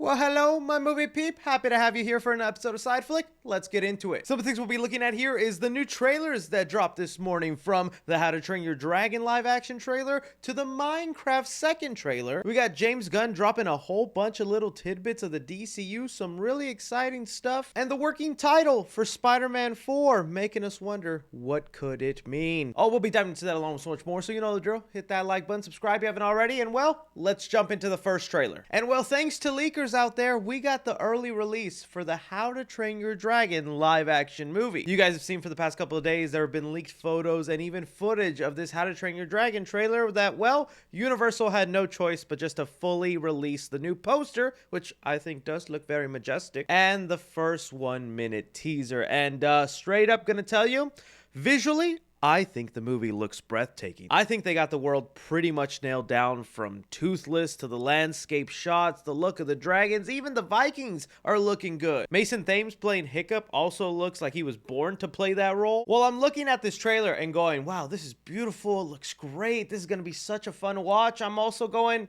Well, hello, my movie peep. Happy to have you here for an episode of Side Flick. Let's get into it. Some of the things we'll be looking at here is the new trailers that dropped this morning, from the How to Train Your Dragon live action trailer to the Minecraft second trailer. We got James Gunn dropping a whole bunch of little tidbits of the DCU, some really exciting stuff, and the working title for Spider-Man 4, making us wonder, what could it mean? Oh, we'll be diving into that along with so much more, so you know the drill. Hit that like button, subscribe if you haven't already, and well, let's jump into the first trailer. And well, thanks to leakers out there, we got the early release for the How to Train Your Dragon live action movie. You guys have seen for the past couple of days, there have been leaked photos and even footage of this How to Train Your Dragon trailer that, well, Universal had no choice but just to fully release the new poster, which I think does look very majestic, and the first 1 minute teaser. And straight up gonna tell you, visually, I think the movie looks breathtaking. I think they got the world pretty much nailed down, from Toothless to the landscape shots, the look of the dragons, even the Vikings are looking good. Mason Thames playing Hiccup also looks like he was born to play that role. Well, I'm looking at this trailer and going, wow, this is beautiful, it looks great, this is gonna be such a fun watch. I'm also going,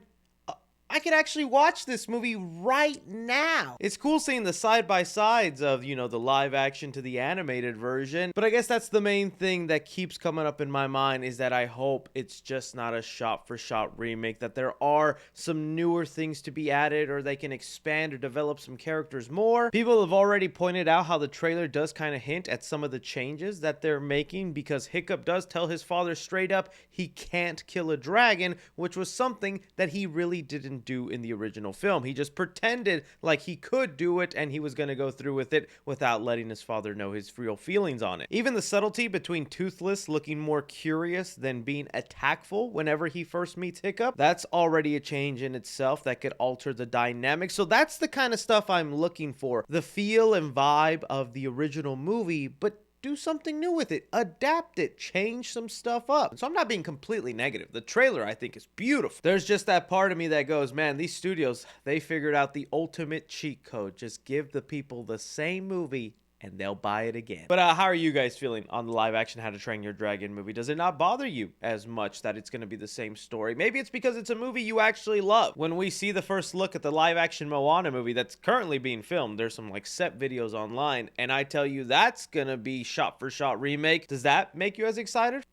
I could actually watch this movie right now. It's cool seeing the side-by-sides of, you know, the live action to the animated version. But I guess that's the main thing that keeps coming up in my mind, is that I hope it's just not a shot-for-shot remake, that there are some newer things to be added, or they can expand or develop some characters more. People have already pointed out how the trailer does kind of hint at some of the changes that they're making, because Hiccup does tell his father straight up he can't kill a dragon, which was something that he really didn't do in the original film. He just pretended like he could do it and he was going to go through with it without letting his father know his real feelings on it. Even the subtlety between Toothless looking more curious than being attackful whenever he first meets Hiccup, that's already a change in itself that could alter the dynamic. So that's the kind of stuff I'm looking for. The feel and vibe of the original movie, but do something new with it, adapt it, change some stuff up. So I'm not being completely negative. The trailer, I think, is beautiful. There's just that part of me that goes, man, these studios, they figured out the ultimate cheat code. Just give the people the same movie and they'll buy it again. But how are you guys feeling on the live action How to Train Your Dragon movie? Does it not bother you as much that it's going to be the same story? Maybe it's because it's a movie you actually love. When we see the first look at the live action Moana movie that's currently being filmed, there's some like set videos online, and I tell you that's going to be shot for shot remake. Does that make you as excited?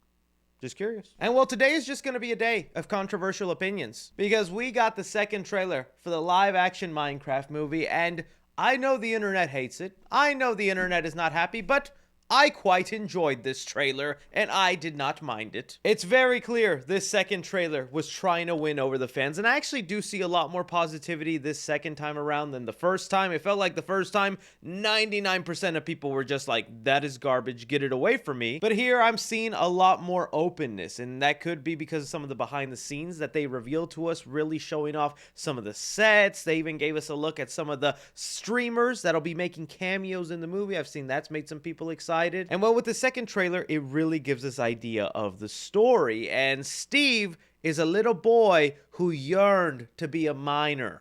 Just curious. And well, today is just going to be a day of controversial opinions, because we got the second trailer for the live action Minecraft movie, and I know the internet hates it. I know the internet is not happy, but I quite enjoyed this trailer, and I did not mind it. It's very clear this second trailer was trying to win over the fans, and I actually do see a lot more positivity this second time around than the first time. It felt like the first time, 99% of people were just like, that is garbage, get it away from me. But here I'm seeing a lot more openness, and that could be because of some of the behind the scenes that they revealed to us, really showing off some of the sets. They even gave us a look at some of the streamers that'll be making cameos in the movie. I've seen that's made some people excited. And well, with the second trailer, it really gives us idea of the story. And Steve is a little boy who yearned to be a miner.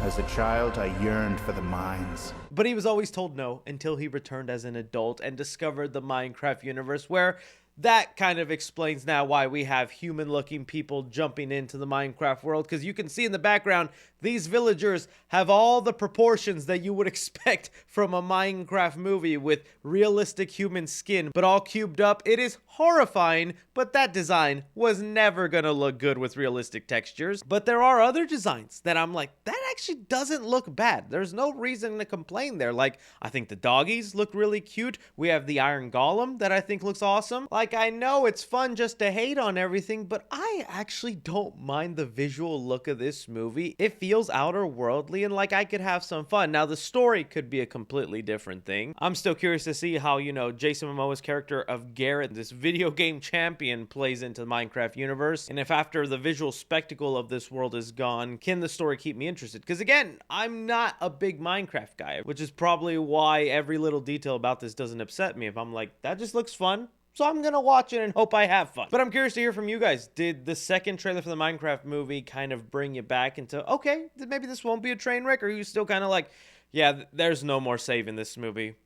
As a child, I yearned for the mines. But he was always told no until he returned as an adult and discovered the Minecraft universe, where that kind of explains now why we have human-looking people jumping into the Minecraft world, because you can see in the background, these villagers have all the proportions that you would expect from a Minecraft movie, with realistic human skin, but all cubed up. It is horrifying, but that design was never gonna look good with realistic textures. But there are other designs that I'm like, that actually doesn't look bad. There's no reason to complain there. Like, I think the doggies look really cute. We have the Iron Golem that I think looks awesome. Like, I know it's fun just to hate on everything, but I actually don't mind the visual look of this movie. It feels outer worldly, and like I could have some fun. Now, the story could be a completely different thing. I'm still curious to see how, you know, Jason Momoa's character of Garrett, this video game champion, plays into the Minecraft universe. And if after the visual spectacle of this world is gone, can the story keep me interested? Because again, I'm not a big Minecraft guy, which is probably why every little detail about this doesn't upset me. If I'm like, that just looks fun, so I'm gonna watch it and hope I have fun. But I'm curious to hear from you guys. Did the second trailer for the Minecraft movie kind of bring you back into, okay, maybe this won't be a train wreck? Or are you still kind of like, yeah, there's no more saving this movie,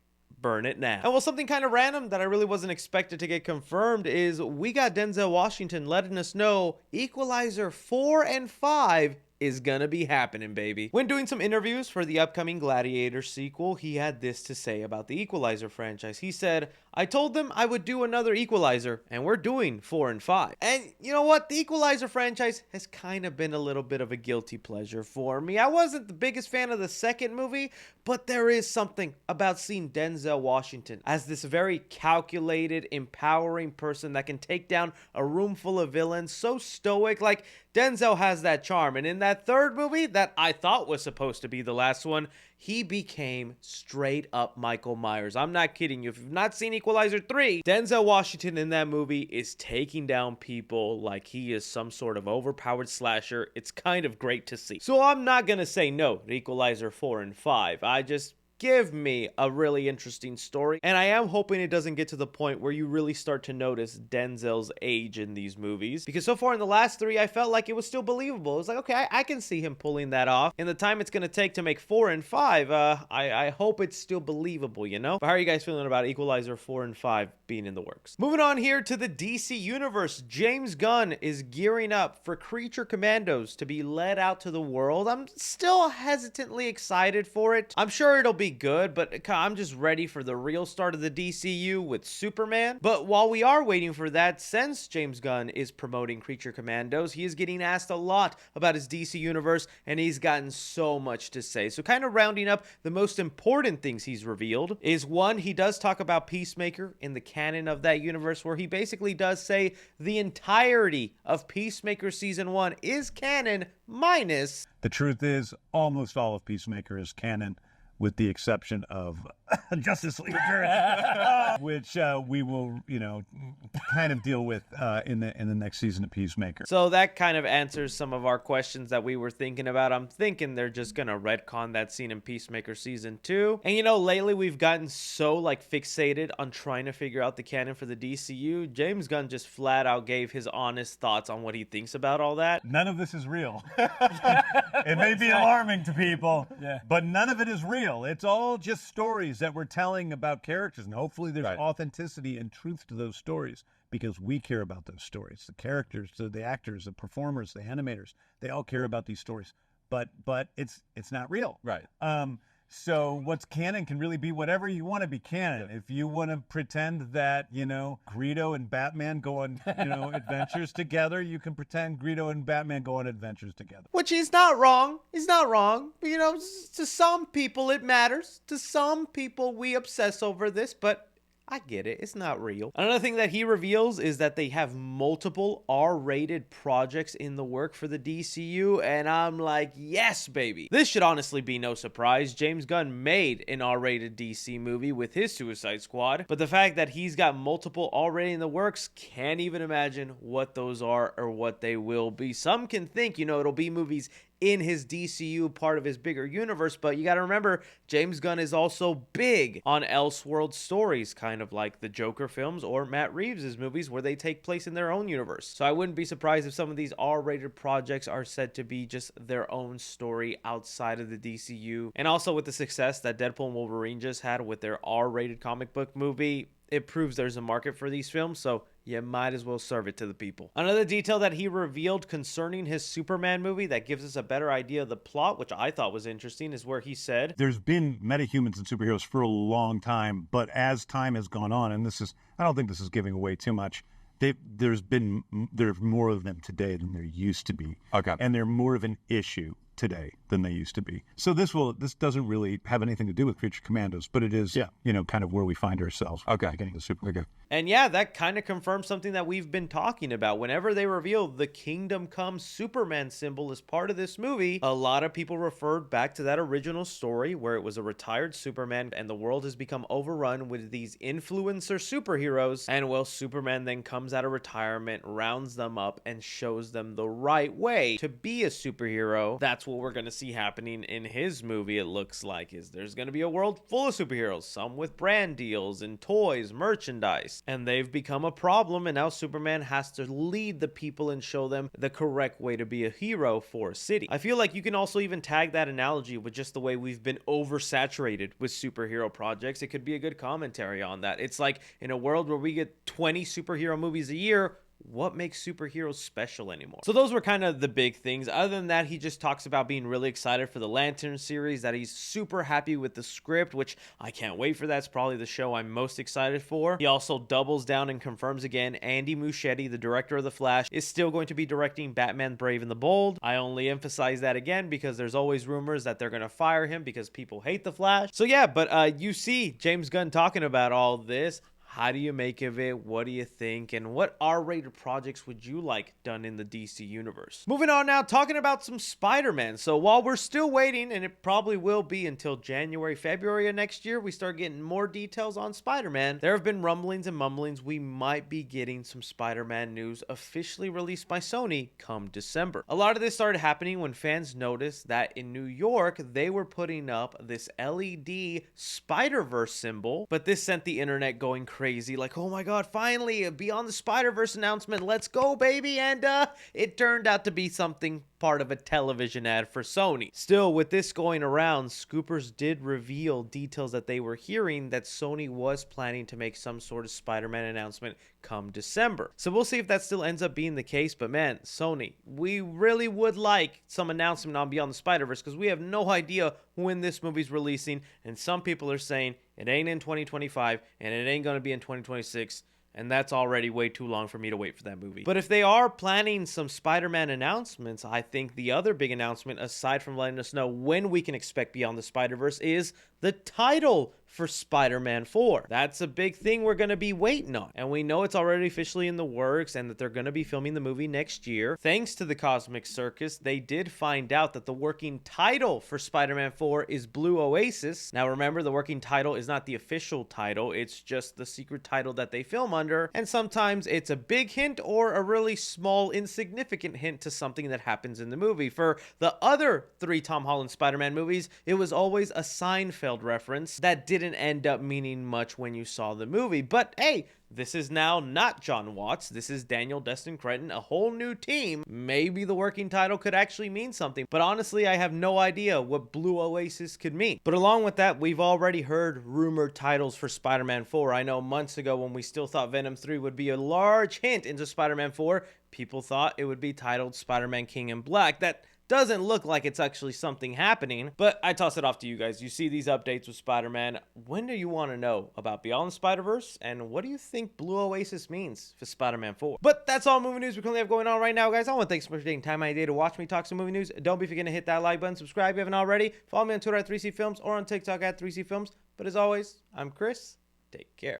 burn it now? And well, something kind of random that I really wasn't expected to get confirmed is we got Denzel Washington letting us know Equalizer 4 and 5 is gonna be happening, baby. When doing some interviews for the upcoming Gladiator sequel, he had this to say about the Equalizer franchise. He said, "I told them I would do another Equalizer, and we're doing 4 and 5. And you know what? The Equalizer franchise has kind of been a little bit of a guilty pleasure for me. I wasn't the biggest fan of the second movie, but there is something about seeing Denzel Washington as this very calculated, empowering person that can take down a room full of villains, so stoic. Like, Denzel has that charm. And in that third movie that I thought was supposed to be the last one, he became straight up Michael Myers. I'm not kidding you. If you've not seen Equalizer 3, Denzel Washington in that movie is taking down people like he is some sort of overpowered slasher. It's kind of great to see. So I'm not going to say no to Equalizer 4 and 5. I just give me a really interesting story, and I am hoping it doesn't get to the point where you really start to notice Denzel's age in these movies, because so far in the last 3 I felt like it was still believable. It was like, okay, I can see him pulling that off. In the time it's going to take to make 4 and 5, I hope it's still believable, you know? But how are you guys feeling about Equalizer 4 and 5 being in the works? Moving on here to the DC Universe, James Gunn is gearing up for Creature Commandos to be led out to the world. I'm still hesitantly excited for it. I'm sure it'll be good, but I'm just ready for the real start of the DCU with Superman. But while we are waiting for that, since James Gunn is promoting Creature Commandos, he is getting asked a lot about his DC Universe, and he's gotten so much to say. So kind of rounding up the most important things he's revealed is, one, he does talk about Peacemaker in the canon of that universe, where he basically does say the entirety of Peacemaker Season 1 is canon, minus... The truth is, almost all of Peacemaker is canon, with the exception of Justice League, which we will, kind of deal with in the next season of Peacemaker. So that kind of answers some of our questions that we were thinking about. I'm thinking they're just gonna retcon that scene in Peacemaker Season 2. And lately we've gotten so fixated on trying to figure out the canon for the DCU. James Gunn just flat out gave his honest thoughts on what he thinks about all that. None of this is real. It may be alarming to people, but none of it is real. It's all just stories that we're telling about characters, and hopefully there's authenticity and truth to those stories, because we care about those stories. The characters, the actors, the performers, the animators, they all care about these stories. But it's not real. Right. So what's canon can really be whatever you want to be canon. If you want to pretend that, Greedo and Batman go on, adventures together, you can pretend Greedo and Batman go on adventures together. Which he's not wrong. He's not wrong. But, to some people it matters. To some people we obsess over this, but I get it. It's not real. Another thing that he reveals is that they have multiple R-rated projects in the work for the DCU, and I'm like, yes, baby. This should honestly be no surprise. James Gunn made an R-rated DC movie with his Suicide Squad, but the fact that he's got multiple already in the works, can't even imagine what those are or what they will be. Some can think, it'll be movies in his DCU, part of his bigger universe, but you got to remember, James Gunn is also big on Elseworld stories, kind of like the Joker films or Matt Reeves' movies, where they take place in their own universe. So I wouldn't be surprised if some of these R-rated projects are said to be just their own story outside of the DCU. And also with the success that Deadpool and Wolverine just had with their R-rated comic book movie, it proves there's a market for these films, so you might as well serve it to the people. Another detail that he revealed concerning his Superman movie that gives us a better idea of the plot, which I thought was interesting, is where he said, there's been metahumans and superheroes for a long time, but as time has gone on, and I don't think this is giving away too much, there's more of them today than there used to be. Okay. And they're more of an issue today than they used to be. So this doesn't really have anything to do with Creature Commandos, but it is, kind of where we find ourselves. Okay. Getting the super. Okay. And yeah, that kind of confirms something that we've been talking about. Whenever they reveal the Kingdom Come Superman symbol as part of this movie, a lot of people referred back to that original story where it was a retired Superman and the world has become overrun with these influencer superheroes. And well, Superman then comes out of retirement, rounds them up, and shows them the right way to be a superhero. That's what we're going to see happening in his movie, it looks like, is there's going to be a world full of superheroes, some with brand deals and toys, merchandise. And they've become a problem, and now Superman has to lead the people and show them the correct way to be a hero for a city. I feel like you can also even tag that analogy with just the way we've been oversaturated with superhero projects. It could be a good commentary on that. It's like in a world where we get 20 superhero movies a year, what makes superheroes special anymore. So those were kind of the big things. Other than that, he just talks about being really excited for the Lantern series, that he's super happy with the script, which I can't wait for. That's probably the show I'm most excited for. He also doubles down and confirms again Andy Muschietti, the director of The Flash, is still going to be directing Batman Brave and the Bold. I only emphasize that again because there's always rumors that they're going to fire him because people hate The Flash. So yeah, but you see James Gunn talking about all this. How do you make of it? What do you think? And what R-rated projects would you like done in the DC universe? Moving on now, talking about some Spider-Man. So while we're still waiting, and it probably will be until January, February of next year, we start getting more details on Spider-Man. There have been rumblings and mumblings. We might be getting some Spider-Man news officially released by Sony come December. A lot of this started happening when fans noticed that in New York, they were putting up this LED Spider-Verse symbol, but this sent the internet going crazy. Like, oh my god, finally, Beyond the Spider-Verse announcement, let's go, baby. And it turned out to be something part of a television ad for Sony. Still, with this going around, Scoopers did reveal details that they were hearing that Sony was planning to make some sort of Spider-Man announcement come December. So we'll see if that still ends up being the case. But man, Sony, we really would like some announcement on Beyond the Spider-Verse because we have no idea when this movie's releasing. And some people are saying it ain't in 2025 and it ain't going to be in 2026. And that's already way too long for me to wait for that movie. But if they are planning some Spider-Man announcements, I think the other big announcement, aside from letting us know when we can expect Beyond the Spider-Verse, is the title for Spider-Man 4. That's a big thing we're going to be waiting on. And we know it's already officially in the works and that they're going to be filming the movie next year. Thanks to the Cosmic Circus, they did find out that the working title for Spider-Man 4 is Blue Oasis. Now remember, the working title is not the official title. It's just the secret title that they film under. And sometimes it's a big hint or a really small, insignificant hint to something that happens in the movie. For the other 3 Tom Holland Spider-Man movies, it was always a Seinfeld reference that didn't end up meaning much when you saw the movie. But hey, this is now not John Watts. This is Daniel Destin Cretton, a whole new team. Maybe the working title could actually mean something. But honestly, I have no idea what Blue Oasis could mean. But along with that, we've already heard rumored titles for Spider-Man 4. I know months ago when we still thought Venom 3 would be a large hint into Spider-Man 4, people thought it would be titled Spider-Man King in Black. That doesn't look like it's actually something happening, but I toss it off to you guys. You see these updates with Spider-Man. When do you want to know about Beyond the Spider-Verse? And what do you think Blue Oasis means for Spider-Man 4? But that's all movie news we currently have going on right now, guys. I want to thank you so much for taking time out of your day to watch me talk some movie news. Don't be forgetting to hit that like button, subscribe if you haven't already. Follow me on Twitter at 3C Films or on TikTok at 3C Films. But as always, I'm Chris. Take care.